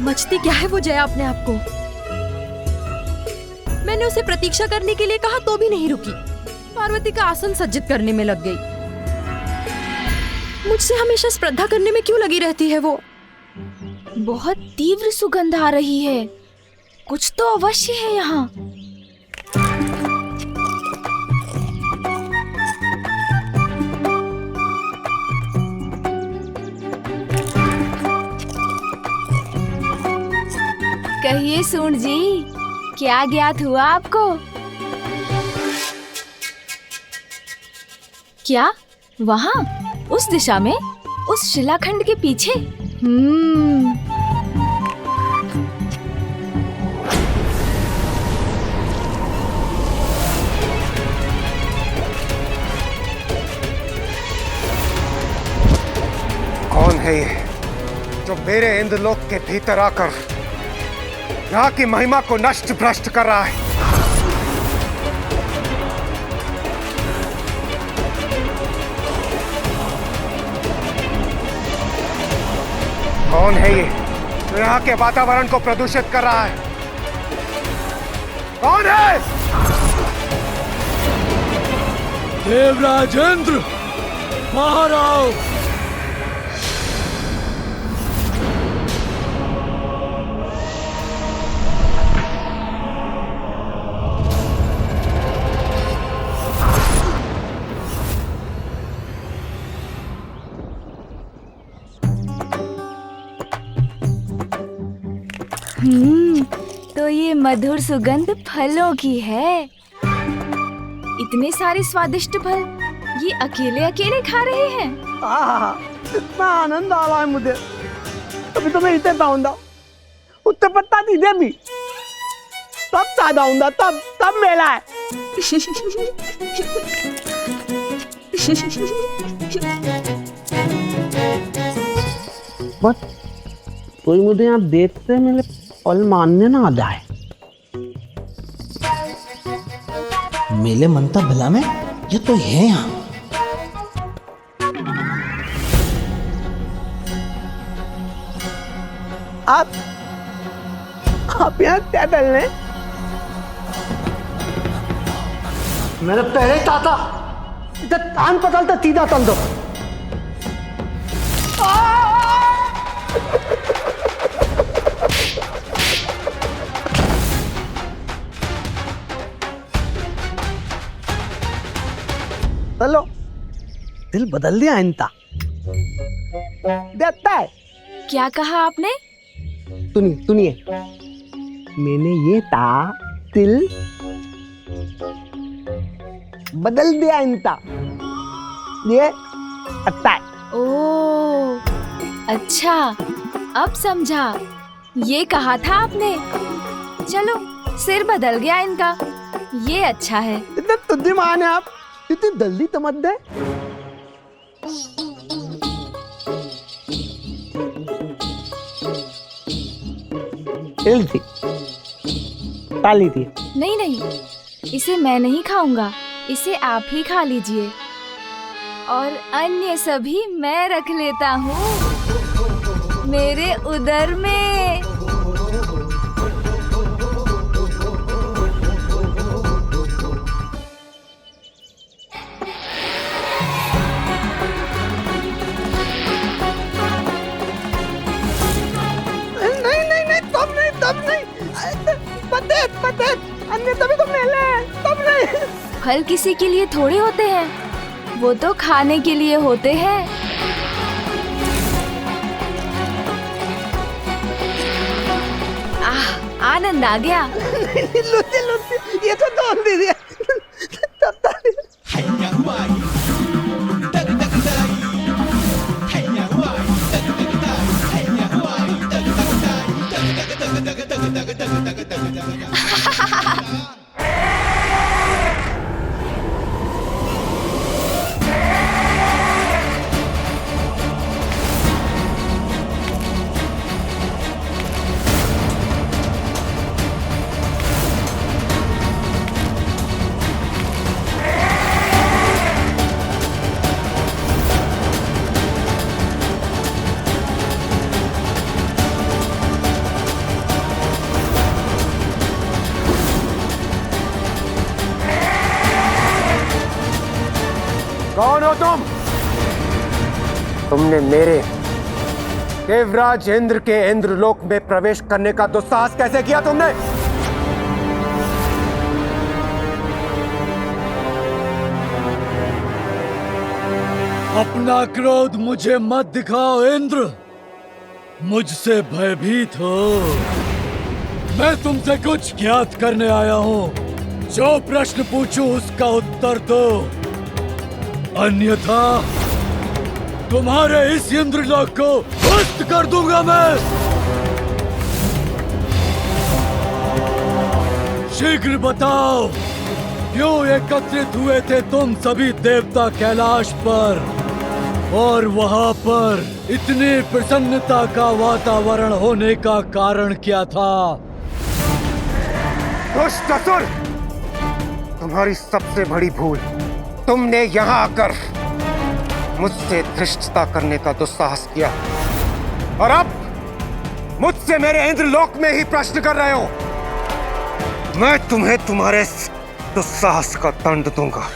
समझती क्या है वो जया अपने आप को। मैंने उसे प्रतीक्षा करने के लिए कहा तो भी नहीं रुकी। पार्वती का आसन सज्जित करने में लग गई। मुझसे हमेशा स्पर्धा करने में क्यों लगी रहती है वो? बहुत तीव्र सुगंध आ रही है। कुछ तो अवश्य है यहाँ। कहिए सूंड जी, क्या ज्ञात हुआ आपको? क्या वहाँ उस दिशा में, उस शिलाखंड के पीछे? कौन है ये जो मेरे इंद्रलोक के भीतर आकर यहाँ की महिमा को नष्ट भ्रष्ट कर रहा है? कौन है ये जो यहाँ के वातावरण को प्रदूषित कर रहा है? कौन है? देवराज इंद्र, बाहर आओ। तो ये मधुर सुगंध फलों की है। इतने सारे स्वादिष्ट फल ये अकेले अकेले खा रहे हैं। इतना आनंद आ रहा है मुझे। अभी तो मैं इतने पाऊंगा, उत्तर पत्ता दीजिए भी, तब ज्यादा हूँ, तब मेला है। बस कोई मुझे यहाँ देखते मेरे पल मानने ना आ जाए। मेले मनता भला में ये तो है यहाँ। आप यहाँ क्या कर रहे हैं? मेरे पहले चाचा इधर कान पकड़ते सीधा चल दो। चलो, दिल बदल दिया इनका। देखता है। क्या कहा आपने? सुनिए, मैंने ये दिल बदल दिया इनका। ये अच्छा है। ओह, अच्छा, अब समझा। ये कहा था आपने। चलो, सिर बदल गया इनका। ये अच्छा है। इतने बुद्धिमान है आप, इतनी जल्दी समझ गए। थी। नहीं, इसे मैं नहीं खाऊंगा। इसे आप ही खा लीजिए और अन्य सभी मैं रख लेता हूँ मेरे उदर में। तब नहीं। अन्य तभी तो मेले हैं, तब नहीं। फल किसी के लिए थोड़े होते हैं, वो तो खाने के लिए होते हैं। आनंद आ गया। लुच्ची, ये तो तोड़ दीजिए। कौन हो तुम? तुमने मेरे देवराज इंद्र के इंद्रलोक में प्रवेश करने का दुस्साहस कैसे किया तुमने? अपना क्रोध मुझे मत दिखाओ इंद्र, मुझसे भयभीत हो। मैं तुमसे कुछ ज्ञात करने आया हूँ। जो प्रश्न पूछूं उसका उत्तर दो, अन्यथा तुम्हारे इस इंद्रलोक को ध्वस्त कर दूंगा मैं। शीघ्र बताओ, क्यों एकत्रित हुए थे तुम सभी देवता कैलाश पर, और वहां पर इतनी प्रसन्नता का वातावरण होने का कारण क्या था? दुष्ट असुर, तुम्हारी सबसे बड़ी भूल, तुमने यहाँ आकर मुझसे धृष्टता करने का दुस्साहस किया, और अब मुझसे मेरे इंद्रलोक में ही प्रश्न कर रहे हो। मैं तुम्हें तुम्हारे दुस्साहस का दंड दूंगा।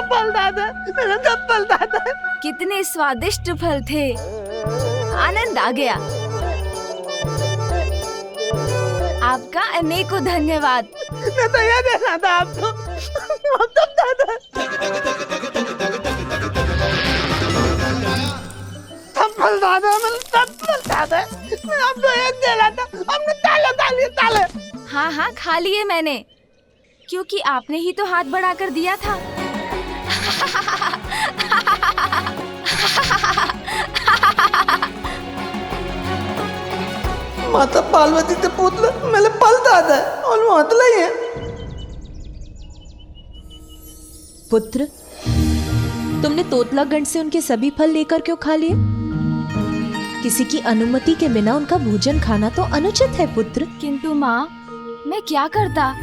फल दादा, मेरा फल दादा। कितने स्वादिष्ट फल थे, आनंद आ गया। आपका अनेकों धन्यवाद। मैं तो ये देना था आपको। दादा फल दादा, फल दादा, मैं आपको एक देना था। हमने ताले। हाँ हाँ, खा लिए मैंने, क्योंकि आपने ही तो हाथ बढ़ाकर दिया था। माता पार्वती ते पुतला मेरे पल दादा और मातला ही है। पुत्र, तुमने तोतलागढ़ से उनके सभी फल लेकर क्यों खा लिए? किसी की अनुमति के बिना उनका भोजन खाना तो अनुचित है पुत्र। किंतु माँ, मैं क्या करता,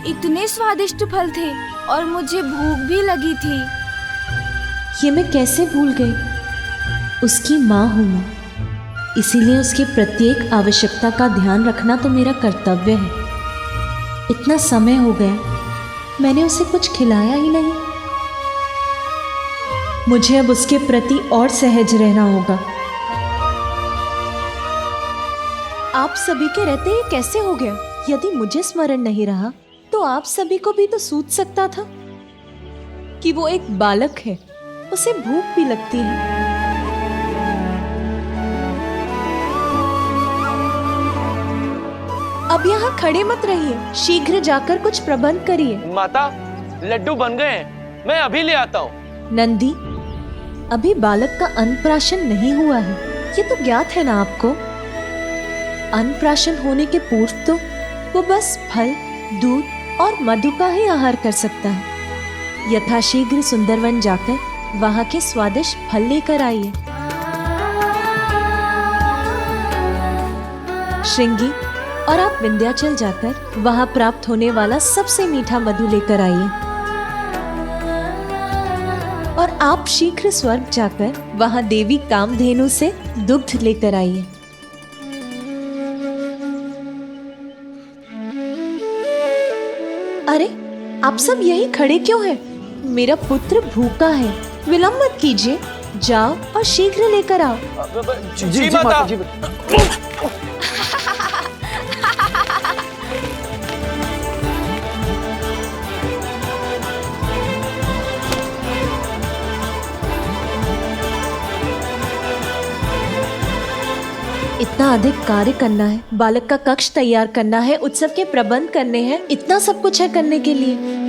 इतने स्वादिष्ट फल थे और मुझे भूख भी लगी थी। ये मैं कैसे भूल गई? उसकी माँ हूँ मैं, इसीलिए उसकी प्रत्येक आवश्यकता का ध्यान रखना तो मेरा कर्तव्य है। इतना समय हो गया, मैंने उसे कुछ खिलाया ही नहीं। मुझे अब उसके प्रति और सहज रहना होगा। आप सभी के रहते ये कैसे हो गया? यदि मुझे स्मरण नहीं रहा तो आप सभी को भी तो सूझ सकता था कि वो एक बालक है, उसे भूख भी लगती है। अब यहाँ खड़े मत रहिए, शीघ्र जाकर कुछ प्रबंध करिए। माता, लड्डू बन गए हैं, मैं अभी ले आता हूँ। नंदी, अभी बालक का अन्नप्राशन नहीं हुआ है, ये तो ज्ञात है ना आपको। अन्नप्राशन होने के पूर्व तो वो बस फल, दूध और मधु का ही आहार कर सकता है। यथाशीघ्र सुंदरवन जाकर वहाँ के स्वादिष्ट फल लेकर आइए। श्रृंगी, और आप विंध्याचल जाकर वहाँ प्राप्त होने वाला सबसे मीठा मधु लेकर आइए। और आप शीघ्र स्वर्ग जाकर वहाँ देवी कामधेनु से दुग्ध लेकर आइए। अरे, आप सब यही खड़े क्यों हैं? मेरा पुत्र भूखा है, विलंब मत कीजिए, जाओ और शीघ्र लेकर आओ। जी माता। इतना अधिक कार्य करना है, बालक का कक्ष तैयार करना है, उत्सव के प्रबंध करने हैं, इतना सब कुछ है करने के लिए।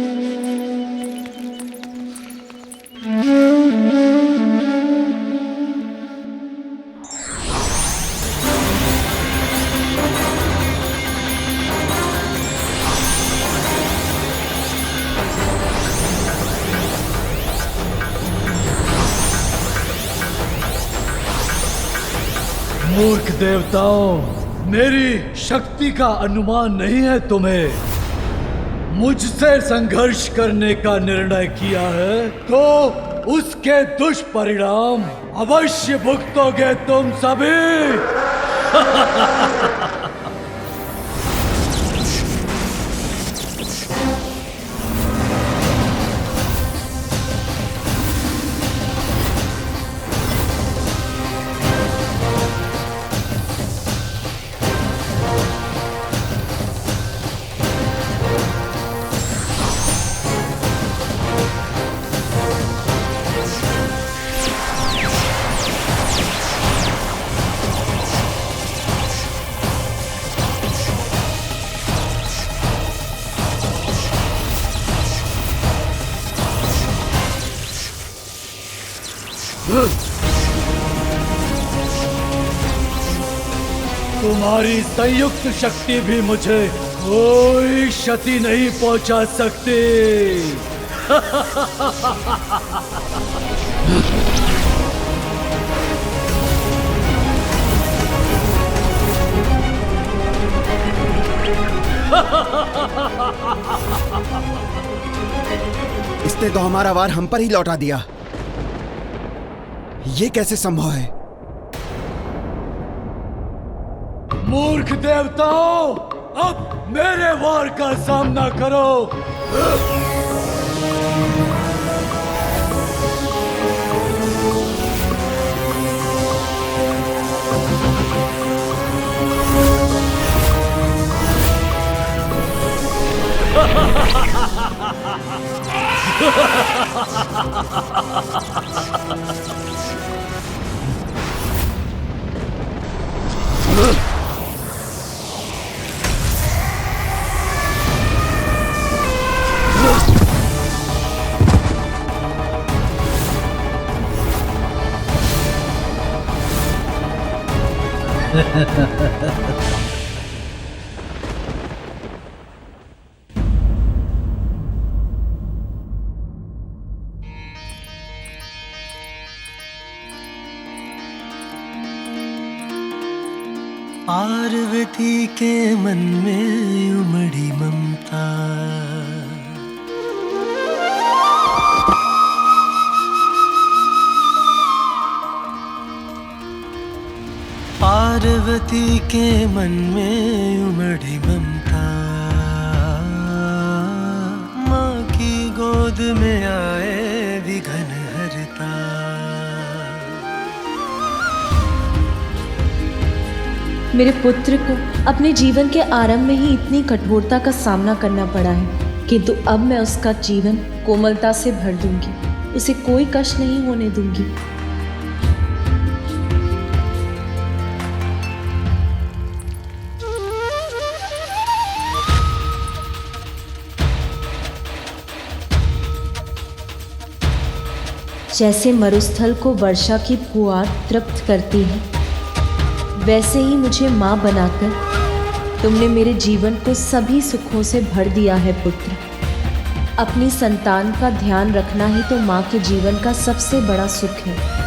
मूर्ख देवताओं, मेरी शक्ति का अनुमान नहीं है तुम्हें। मुझसे संघर्ष करने का निर्णय किया है तो उसके दुष्परिणाम अवश्य भुगतोगे तुम सभी। तुम्हारी संयुक्त शक्ति भी मुझे कोई क्षति नहीं पहुंचा सकती। इसने तो हमारा वार हम पर ही लौटा दिया। ये कैसे संभव है? मूर्ख देवताओं, अब मेरे वार का सामना करो। पार्वती के मन में उमड़ी ममता, पार्वती के मन में उमड़ी ममता, माँ की गोद में आए विघन हरता। मेरे पुत्र को अपने जीवन के आरंभ में ही इतनी कठोरता का सामना करना पड़ा है, किंतु अब मैं उसका जीवन कोमलता से भर दूंगी, उसे कोई कष्ट नहीं होने दूंगी। जैसे मरुस्थल को वर्षा की फुहार तृप्त करती है, वैसे ही मुझे माँ बनाकर तुमने मेरे जीवन को सभी सुखों से भर दिया है पुत्र। अपनी संतान का ध्यान रखना ही तो माँ के जीवन का सबसे बड़ा सुख है।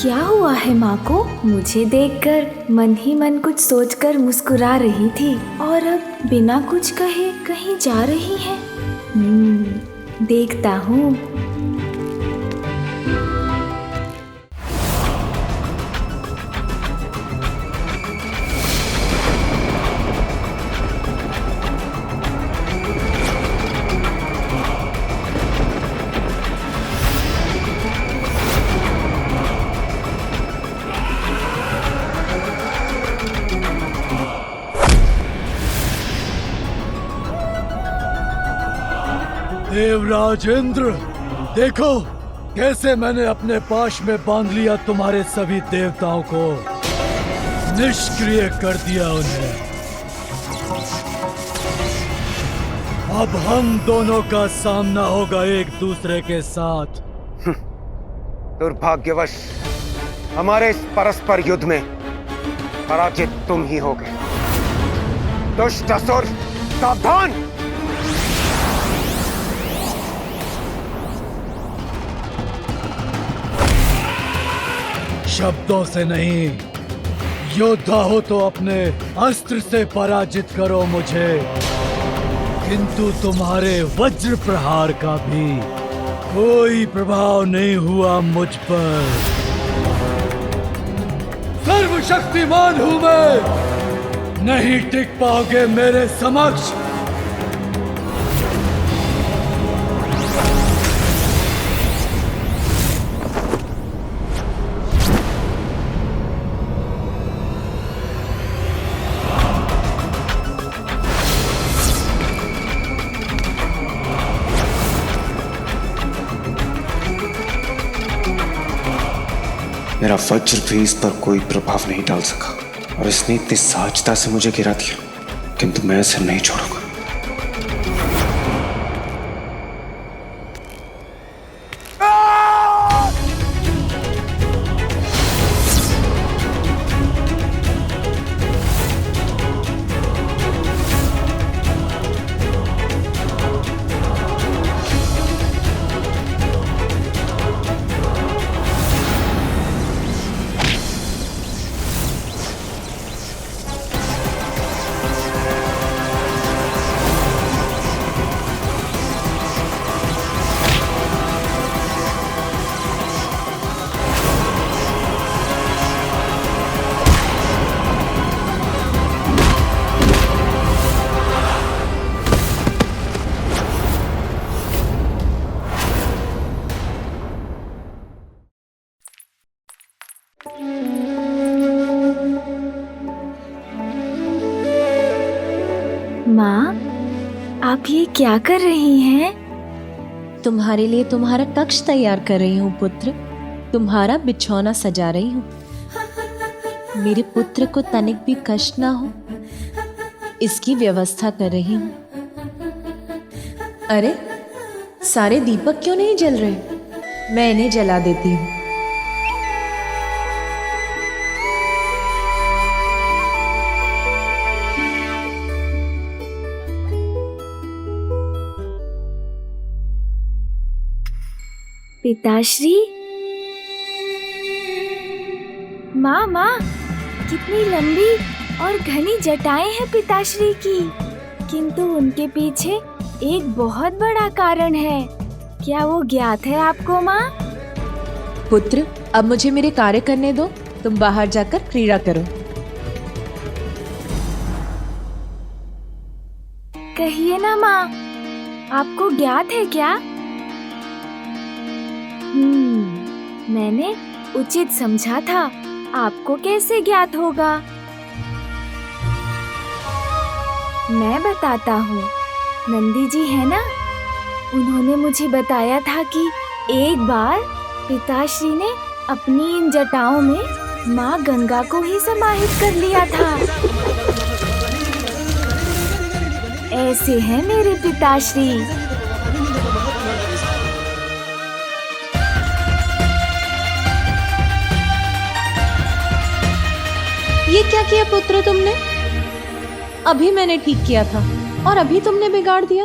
क्या हुआ है माँ को? मुझे देखकर मन ही मन कुछ सोचकर मुस्कुरा रही थी और अब बिना कुछ कहे कहीं जा रही है। देखता हूँ। देवराज इंद्र, देखो कैसे मैंने अपने पाश में बांध लिया तुम्हारे सभी देवताओं को, निष्क्रिय कर दिया उन्हें। अब हम दोनों का सामना होगा एक दूसरे के साथ। दुर्भाग्यवश हमारे इस परस्पर युद्ध में पराजित तुम ही हो गए। दुष्ट असुर, सावधान! शब्दों से नहीं, योद्धा हो तो अपने अस्त्र से पराजित करो मुझे, किंतु तुम्हारे वज्र प्रहार का भी कोई प्रभाव नहीं हुआ मुझ पर। सर्वशक्तिमान हूं मैं, नहीं टिक पाओगे मेरे समक्ष। मेरा वज्र भी इस पर कोई प्रभाव नहीं डाल सका और इसने इतनी सहजता से मुझे गिरा दिया, किंतु मैं इसे नहीं छोड़ूंगा। माँ, आप ये क्या कर रही हैं? तुम्हारे लिए तुम्हारा कक्ष तैयार कर रही हूँ पुत्र। तुम्हारा बिछौना सजा रही हूँ। मेरे पुत्र को तनिक भी कष्ट ना हो, इसकी व्यवस्था कर रही हूँ। अरे, सारे दीपक क्यों नहीं जल रहे? मैं इन्हें जला देती हूँ। पिताश्री, माँ माँ, कितनी लंबी और घनी जटाएं हैं पिताश्री की, किंतु उनके पीछे एक बहुत बड़ा कारण है। क्या वो ज्ञात है आपको माँ? पुत्र, अब मुझे मेरे कार्य करने दो। तुम बाहर जाकर क्रीड़ा करो। कहिए ना माँ, आपको ज्ञात है क्या? मैंने उचित समझा था, आपको कैसे ज्ञात होगा? मैं बताता हूँ। नंदी जी है ना, उन्होंने मुझे बताया था कि एक बार पिताश्री ने अपनी इन जटाओं में माँ गंगा को ही समाहित कर लिया था। ऐसे हैं मेरे पिताश्री। ये क्या किया पुत्र तुमने? अभी मैंने ठीक किया था और अभी तुमने बिगाड़ दिया।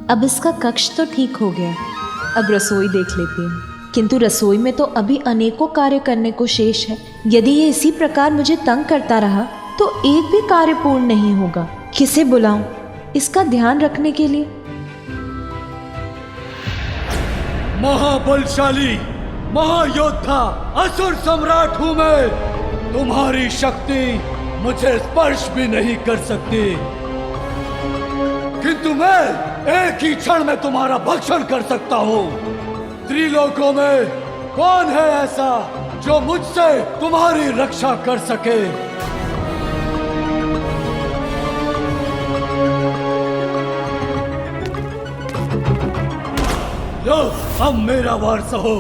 अब इसका कक्ष तो ठीक हो गया। अब रसोई देख लेती हूँ, किंतु रसोई में तो अभी अनेकों कार्य करने को शेष है। यदि ये इसी प्रकार मुझे तंग करता रहा तो एक भी कार्य पूर्ण नहीं होगा। किसे बुलाऊं इसका ध्यान रखने के लिए? महाबलशाली महायोद्धा असुर सम्राट हूं मैं। तुम्हारी शक्ति मुझे स्पर्श भी नहीं कर सकती, किंतु मैं एक ही क्षण में तुम्हारा भक्षण कर सकता हूँ। त्रिलोकों में कौन है ऐसा जो मुझसे तुम्हारी रक्षा कर सके? लो, अब मेरा वार सहो।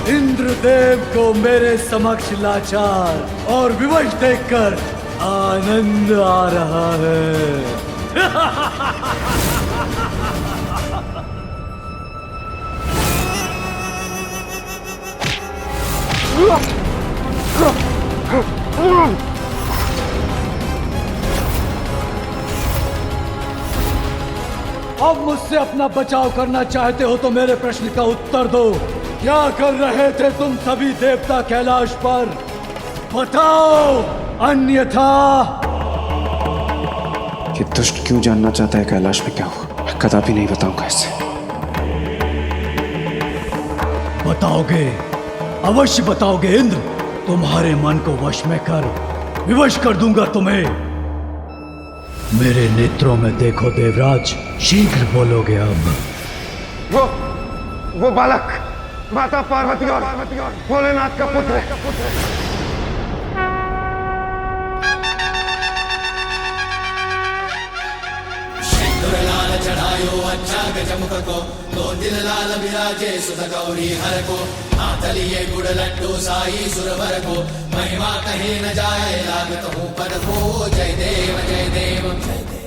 इंद्रदेव को मेरे समक्ष लाचार और विवश देखकर आनंद आ रहा है। अब मुझसे अपना बचाव करना चाहते हो तो मेरे प्रश्न का उत्तर दो। क्या कर रहे थे तुम सभी देवता कैलाश पर? बताओ, अन्यथा। ये दुष्ट क्यों जानना चाहता है कैलाश में क्या हुआ? मैं कदापि नहीं बताऊंगा इसे। बताओगे, अवश्य बताओगे इंद्र। तुम्हारे मन को वश में कर विवश कर दूंगा तुम्हें। मेरे नेत्रों में देखो देवराज, शीघ्र बोलोगे अब। वो बालक माता पार्वती और भोलेनाथ का पुत्र है। लाल चढ़ायो अच्छा गजमुख को, दो दिल लाल विराजे सुध गौरी हर को, हाथ लिए गुड़ लड्डू साई सुरवर को, महिमा कहीं न जाए लागत हूँ पद को। जय देव जय देव जय देव।